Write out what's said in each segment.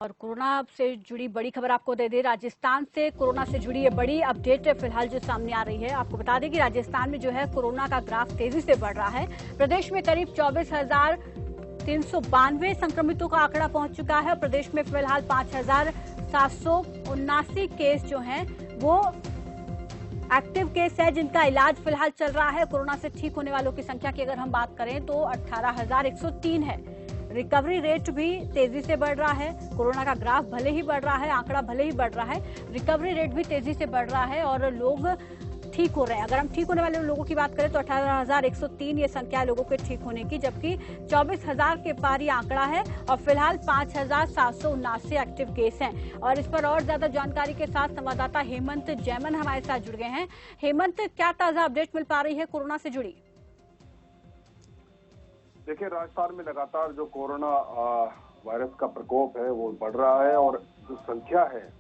और कोरोना से जुड़ी बड़ी खबर आपको दे दें। राजस्थान से कोरोना से जुड़ी ये बड़ी अपडेट फिलहाल जो सामने आ रही है। आपको बता दें कि राजस्थान में जो है कोरोना का ग्राफ तेजी से बढ़ रहा है। प्रदेश में करीब 24,392 संक्रमितों का आंकड़ा पहुंच चुका है। प्रदेश में फिलहाल 5,779 केस जो हैं वो एक्टिव केस है, जिनका इलाज फिलहाल चल रहा है। कोरोना से ठीक होने वालों की संख्या की अगर हम बात करें तो 18,103 है। रिकवरी रेट भी तेजी से बढ़ रहा है। कोरोना का ग्राफ भले ही बढ़ रहा है, आंकड़ा भले ही बढ़ रहा है, रिकवरी रेट भी तेजी से बढ़ रहा है और लोग ठीक हो रहे हैं। अगर हम ठीक होने वाले लोगों की बात करें तो 18,103 ये संख्या है लोगों के ठीक होने की, जबकि 24,000 के पार ये आंकड़ा है और फिलहाल 5,779 एक्टिव केस हैं। और इस पर और ज्यादा जानकारी के साथ संवाददाता हेमंत जैमन हमारे साथ जुड़ गए हैं। हेमंत, क्या ताजा अपडेट मिल पा रही है कोरोना से जुड़ी? देखिए, राजस्थान में लगातार जो कोरोना वायरस का प्रकोप है वो बढ़ रहा है और जो संख्या है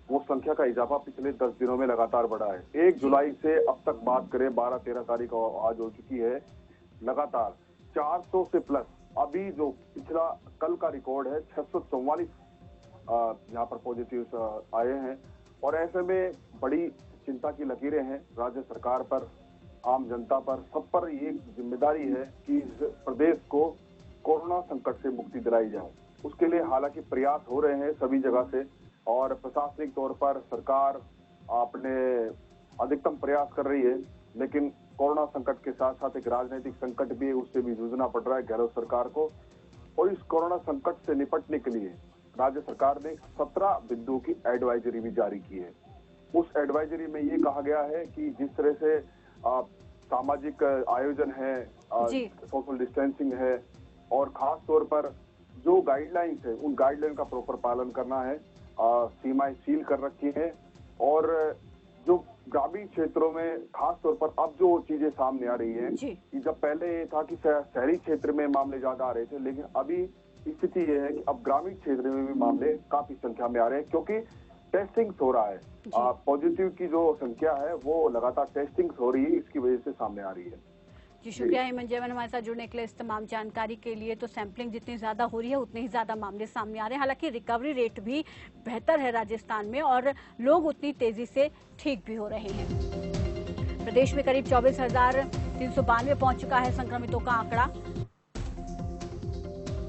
वो संख्या का इजाफा पिछले 10 दिनों में लगातार बढ़ा है। 1 जुलाई से अब तक बात करें 12-13 तारीख आज हो चुकी है, लगातार 400 से प्लस। अभी जो पिछला कल का रिकॉर्ड है 644 यहाँ पर पॉजिटिव आए हैं और ऐसे में बड़ी चिंता की लकीरें हैं राज्य सरकार पर, आम जनता पर, सब पर ये जिम्मेदारी है कि इस प्रदेश को कोरोना संकट से मुक्ति दिलाई जाए। उसके लिए हालांकि प्रयास हो रहे हैं सभी जगह से और प्रशासनिक तौर पर सरकार अपने अधिकतम प्रयास कर रही है, लेकिन कोरोना संकट के साथ साथ एक राजनीतिक संकट भी है, उससे भी जूझना पड़ रहा है गहलोत सरकार को। और इस कोरोना संकट से निपटने के लिए राज्य सरकार ने 17 बिंदुओं की एडवाइजरी भी जारी की है। उस एडवाइजरी में ये कहा गया है कि जिस तरह से सामाजिक आयोजन है, सोशल डिस्टेंसिंग है और खास तौर पर जो गाइडलाइंस है उन गाइडलाइन का प्रॉपर पालन करना है। सीमाएं सील कर रखी हैं और जो ग्रामीण क्षेत्रों में खास तौर पर अब जो चीजें सामने आ रही हैं कि जब पहले ये था कि शहरी क्षेत्र में मामले ज्यादा आ रहे थे, लेकिन अभी स्थिति ये है कि अब ग्रामीण क्षेत्र में भी मामले काफी संख्या में आ रहे हैं क्योंकि टेस्टिंग हो रहा है। पॉजिटिव की जो संख्या है वो लगातार टेस्टिंग हो रही है, इसकी वजह से सामने आ रही है। जी, शुक्रिया हेमंत जैमन हमारे साथ जुड़ने के लिए इस तमाम जानकारी के लिए। तो सैंपलिंग जितनी ज्यादा हो रही है उतने ही ज्यादा मामले सामने आ रहे हैं। हालांकि रिकवरी रेट भी बेहतर है राजस्थान में और लोग उतनी तेजी से ठीक भी हो रहे हैं। प्रदेश में करीब 24,392 पहुंच चुका है संक्रमितों का आंकड़ा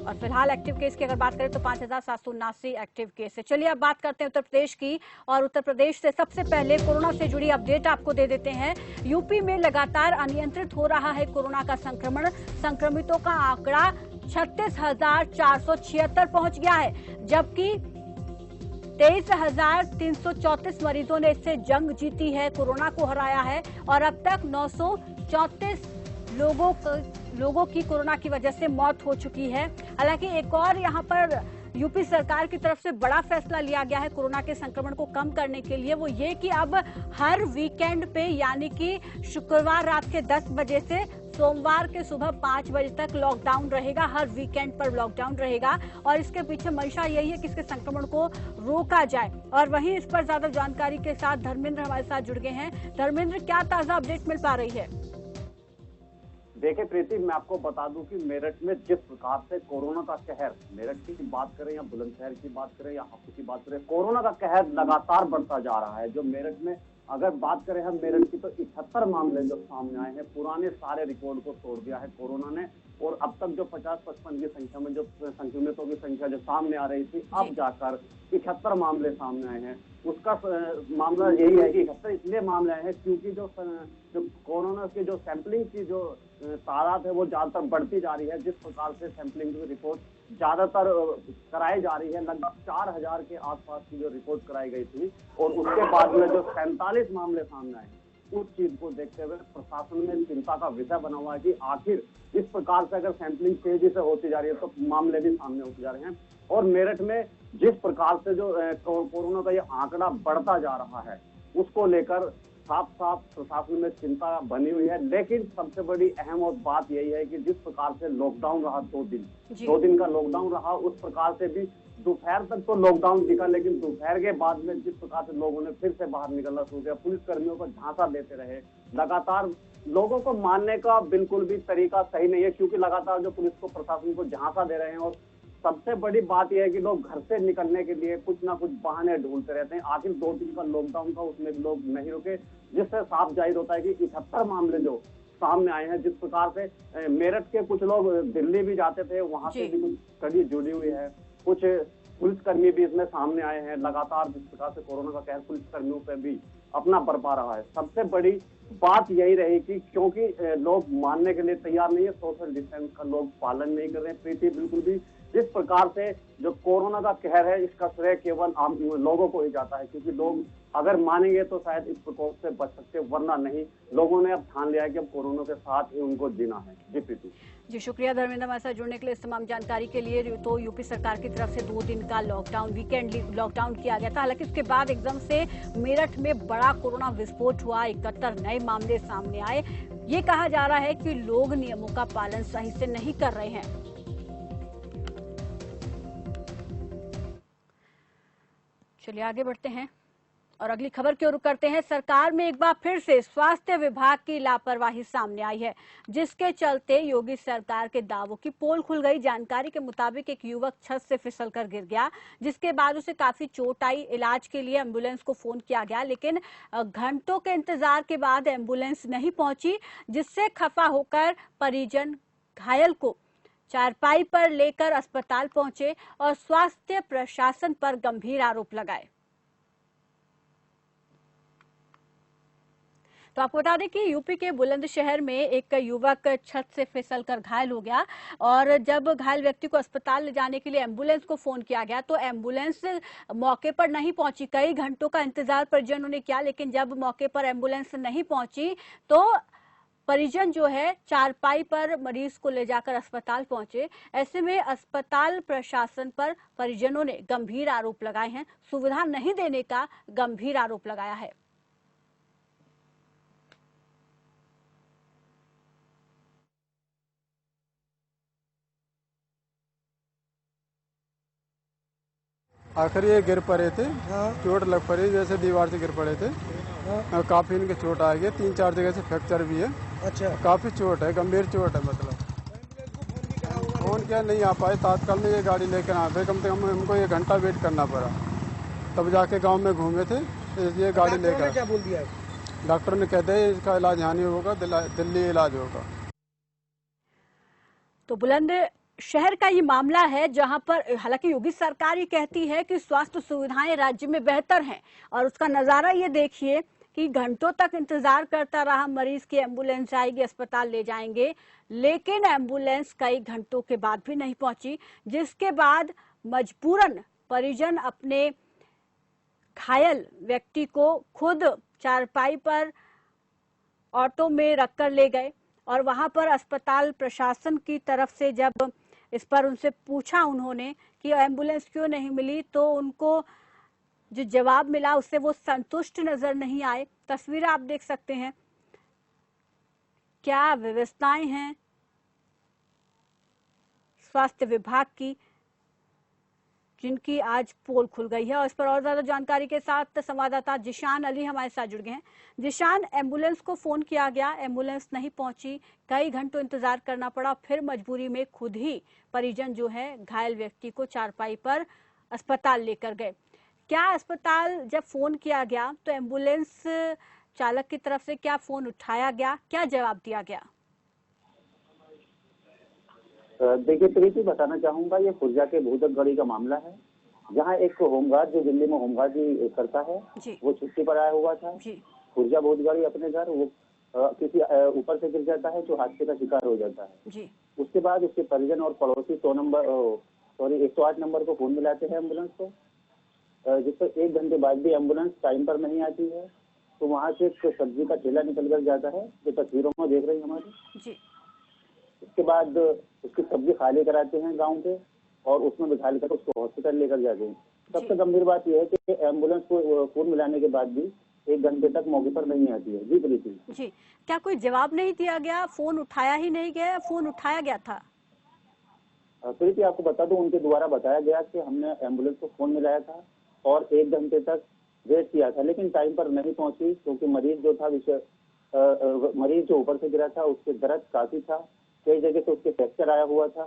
और फिलहाल एक्टिव केस की अगर बात करें तो 5,779 एक्टिव केस है। चलिए अब बात करते हैं उत्तर प्रदेश की और उत्तर प्रदेश से सबसे पहले कोरोना से जुड़ी अपडेट आपको दे देते हैं। यूपी में लगातार अनियंत्रित हो रहा है कोरोना का संक्रमण। संक्रमितों का आंकड़ा 36,476 पहुंच गया है, जबकि 23,334 मरीजों ने इससे जंग जीती है, कोरोना को हराया है और अब तक 934 लोगों की कोरोना की वजह से मौत हो चुकी है। हालांकि एक और यहां पर यूपी सरकार की तरफ से बड़ा फैसला लिया गया है कोरोना के संक्रमण को कम करने के लिए, वो ये कि अब हर वीकेंड पे यानी कि शुक्रवार रात के 10 बजे से सोमवार के सुबह 5 बजे तक लॉकडाउन रहेगा। हर वीकेंड पर लॉकडाउन रहेगा और इसके पीछे मंशा यही है कि इसके संक्रमण को रोका जाए। और वहीं इस पर ज्यादा जानकारी के साथ धर्मेंद्र हमारे साथ जुड़ गए हैं। धर्मेंद्र, क्या ताजा अपडेट मिल पा रही है? देखिए प्रीति, मैं आपको बता दूं कि मेरठ में जिस प्रकार से कोरोना का कहर, मेरठ की बात करें या बुलंदशहर की बात करें या हापुड़ की बात करें, कोरोना का कहर लगातार बढ़ता जा रहा है। जो मेरठ में अगर बात करें हम मेरठ की तो 71 मामले जो सामने आए हैं, पुराने सारे रिकॉर्ड को तोड़ दिया है कोरोना ने। और अब तक जो 50-55 की संख्या में जो संक्रमितों की संख्या जो सामने आ रही थी, अब जाकर 71 मामले सामने आए हैं। उसका मामला यही है कि 71 इसलिए मामले आए हैं क्योंकि जो कोरोना के जो सैंपलिंग की जो तादाद है वो ज्यादातर बढ़ती जा रही है। जिस प्रकार से सैंपलिंग की रिपोर्ट ज्यादातर कराई जा रही है, लगभग 4,000 के आसपास की जो रिपोर्ट कराई गई थी और उसके बाद में जो 47 मामले सामने आए, उस चीज को देखते हुए प्रशासन में चिंता का विषय बना हुआ है कि आखिर इस प्रकार से अगर सैंपलिंग तेजी से होती जा रही है तो मामले भी सामने होते जा रहे हैं। और मेरठ में जिस प्रकार से जो कोरोना का ये आंकड़ा बढ़ता जा रहा है, उसको लेकर साफ साफ प्रशासन में चिंता बनी हुई है। लेकिन सबसे बड़ी अहम और बात यही है कि जिस प्रकार से लॉकडाउन रहा 2 दिन का लॉकडाउन रहा, उस प्रकार से भी दोपहर तक तो लॉकडाउन दिखा, लेकिन दोपहर के बाद में जिस प्रकार से लोगों ने फिर से बाहर निकलना शुरू किया, पुलिस कर्मियों को झांसा देते रहे। लगातार लोगों को मानने का बिल्कुल भी तरीका सही नहीं है, क्योंकि लगातार जो पुलिस को प्रशासन को झांसा दे रहे हैं और सबसे बड़ी बात यह है कि लोग घर से निकलने के लिए कुछ ना कुछ बहाने ढूंढते रहते हैं। आखिर 2 दिन का लॉकडाउन था, उसमें भी लोग नहीं रुके, जिससे साफ जाहिर होता है कि 71 मामले जो सामने आए हैं। जिस प्रकार से मेरठ के कुछ लोग दिल्ली भी जाते थे, वहां से भी कुछ स्टडी जुड़ी हुई है। कुछ पुलिसकर्मी भी इसमें सामने आए हैं। लगातार जिस प्रकार से कोरोना का कहर पुलिसकर्मियों पे भी अपना बरपा रहा है। सबसे बड़ी बात यही रही कि क्योंकि लोग मानने के लिए तैयार नहीं है, सोशल डिस्टेंस का लोग पालन नहीं कर रहे हैं। प्रीति, बिल्कुल भी जिस प्रकार से जो कोरोना का कहर है, इसका श्रेय केवल आम लोगों को ही जाता है, क्योंकि लोग अगर मानेंगे तो शायद इस प्रकोप से बच सकते, वरना नहीं। लोगों ने अब ठान लिया है कि अब कोरोना के साथ ही उनको जीना है। जी प्रीति। जी शुक्रिया धर्मेंद्र हमारे साथ जुड़ने के लिए। इस तमाम जानकारी के लिए तो यूपी सरकार की तरफ से 2 दिन का लॉकडाउन, वीकेंड लॉकडाउन किया गया था। हालांकि उसके बाद एकदम से मेरठ में बड़ा कोरोना विस्फोट हुआ, 71 नए मामले सामने आए। ये कहा जा रहा है कि लोग नियमों का पालन सही से नहीं कर रहे हैं। चलिए आगे बढ़ते हैं और अगली खबर की ओर करते हैं। सरकार में एक बार फिर से स्वास्थ्य विभाग की लापरवाही सामने आई है, जिसके चलते योगी सरकार के दावों की पोल खुल गई। जानकारी के मुताबिक एक युवक छत से फिसलकर गिर गया, जिसके बाद उसे काफी चोट आई। इलाज के लिए एम्बुलेंस को फोन किया गया, लेकिन घंटों के इंतजार के बाद एम्बुलेंस नहीं पहुंची, जिससे खफा होकर परिजन घायल को चारपाई पर लेकर अस्पताल पहुंचे और स्वास्थ्य प्रशासन पर गंभीर आरोप लगाए। तो आपको बता दें कि यूपी के बुलंदशहर में एक युवक छत से फिसलकर घायल हो गया और जब घायल व्यक्ति को अस्पताल ले जाने के लिए एम्बुलेंस को फोन किया गया तो एम्बुलेंस मौके पर नहीं पहुंची। कई घंटों का इंतजार परिजनों ने किया, लेकिन जब मौके पर एम्बुलेंस नहीं पहुंची तो परिजन जो है चारपाई पर मरीज को ले जाकर अस्पताल पहुंचे। ऐसे में अस्पताल प्रशासन पर परिजनों ने गंभीर आरोप लगाए हैं, सुविधा नहीं देने का गंभीर आरोप लगाया है। आखिर ये गिर पड़े थे, चोट लग पड़ी, जैसे दीवार से गिर पड़े थे। काफी इनके चोट आ गई, 3-4 जगह से फ्रैक्चर भी है। अच्छा, काफी चोट है, गंभीर चोट है। मतलब फोन क्या नहीं आ पाए, तात्काल में ये गाड़ी लेकर आ गए। कम से कम हमको 1 घंटा वेट करना पड़ा, तब जाके गांव में घूमे थे। ये गाड़ी लेकर क्या बोल दिया? डॉक्टर ने कह दिया इसका इलाज यहाँ नहीं होगा, दिल्ली इलाज होगा। तो बुलंदशहर का ये मामला है, जहां पर हालांकि योगी सरकार ये कहती है कि स्वास्थ्य सुविधाएं राज्य में बेहतर हैं, और उसका नजारा ये देखिए कि घंटों तक इंतजार करता रहा मरीज की एम्बुलेंस आएगी, अस्पताल ले जाएंगे, लेकिन एम्बुलेंस कई घंटों के बाद भी नहीं पहुंची, जिसके बाद मजबूरन परिजन अपने घायल व्यक्ति को खुद चारपाई पर ऑटो में रखकर ले गए। और वहां पर अस्पताल प्रशासन की तरफ से जब इस पर उनसे पूछा उन्होंने कि एम्बुलेंस क्यों नहीं मिली, तो उनको जो जवाब मिला उससे वो संतुष्ट नजर नहीं आए। तस्वीरें आप देख सकते हैं, क्या व्यवस्थाएं हैं स्वास्थ्य विभाग की, जिनकी आज पोल खुल गई है। और इस पर और ज्यादा जानकारी के साथ संवाददाता जिशान अली हमारे साथ जुड़ गए हैं। जिशान, एम्बुलेंस को फोन किया गया, एम्बुलेंस नहीं पहुंची, कई घंटों इंतजार करना पड़ा, फिर मजबूरी में खुद ही परिजन जो है घायल व्यक्ति को चारपाई पर अस्पताल लेकर गए। क्या अस्पताल जब फोन किया गया तो एम्बुलेंस चालक की तरफ से क्या फोन उठाया गया, क्या जवाब दिया गया? देखिए प्रीति, बताना चाहूंगा ये खुर्जा के भूतकगढ़ी का मामला है, जहां एक होमगार्ड जो दिल्ली में होमगार्ड करता है वो छुट्टी पर आया हुआ था। खुर्जा भूतगढ़ी अपने घर वो किसी ऊपर से गिर जाता है जो हादसे का शिकार हो जाता है। उसके बाद उसके परिजन और पड़ोसी 108 नंबर को फोन मिलाते हैं एम्बुलेंस को, जिससे 1 घंटे बाद भी एम्बुलेंस टाइम पर नहीं आती है। तो वहाँ से एक सब्जी का ठेला निकल कर जाता है, जो तस्वीरों में देख रही हमारी। उसके बाद उसकी सब्जी खाली कराते हैं गांव के, और उसमें बिठा लेकर उसको हॉस्पिटल लेकर जाते हैं। सबसे गंभीर बात यह है कि एम्बुलेंस को फोन मिलाने के बाद भी 1 घंटे तक मौके पर नहीं आती है। जी प्रीति जी, क्या कोई जवाब नहीं दिया गया? फोन उठाया ही नहीं गया, फोन उठाया गया था? प्रीति आपको बता दूं, उनके द्वारा बताया गया कि हमने एम्बुलेंस को फोन मिलाया था और 1 घंटे तक वेट किया था, लेकिन टाइम पर नहीं पहुंची, क्योंकि मरीज जो था मरीज जो ऊपर से गिरा था उसके दर्द काफी था, कई जगह से उसके फ्रैक्चर आया हुआ था,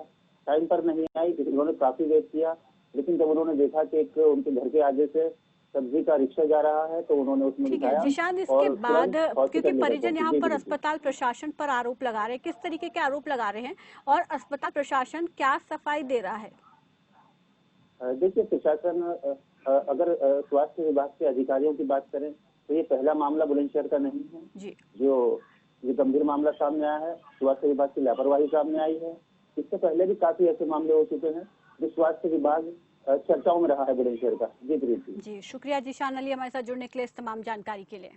टाइम पर नहीं आई, उन्होंने काफी वेट किया, लेकिन जब उन्होंने देखा कि एक उनके घर के आगे से सब्जी का रिक्शा जा रहा है तो उन्होंने उसमें ठीक है दिखाया। जिशान, इसके और बाद तुरंत क्योंकि हॉस्पिटल लेकर परिजन यहाँ पहुंचे। पर जी, जी, जी। अस्पताल प्रशासन पर आरोप लगा रहे हैं, किस तरीके के आरोप लगा रहे हैं और अस्पताल प्रशासन क्या सफाई दे रहा है? देखिए, प्रशासन अगर स्वास्थ्य विभाग के अधिकारियों की बात करें तो ये पहला मामला बुलंदशहर का नहीं है जी। जो ये गंभीर मामला सामने आया है। स्वास्थ्य विभाग की लापरवाही सामने आई है। इससे पहले भी काफी ऐसे मामले हो चुके हैं जो स्वास्थ्य विभाग चर्चाओं में रहा है बुलंदशहर का। जी प्रीति। जी शुक्रिया जिशान अली हमारे साथ जुड़ने के लिए, इस तमाम जानकारी के लिए।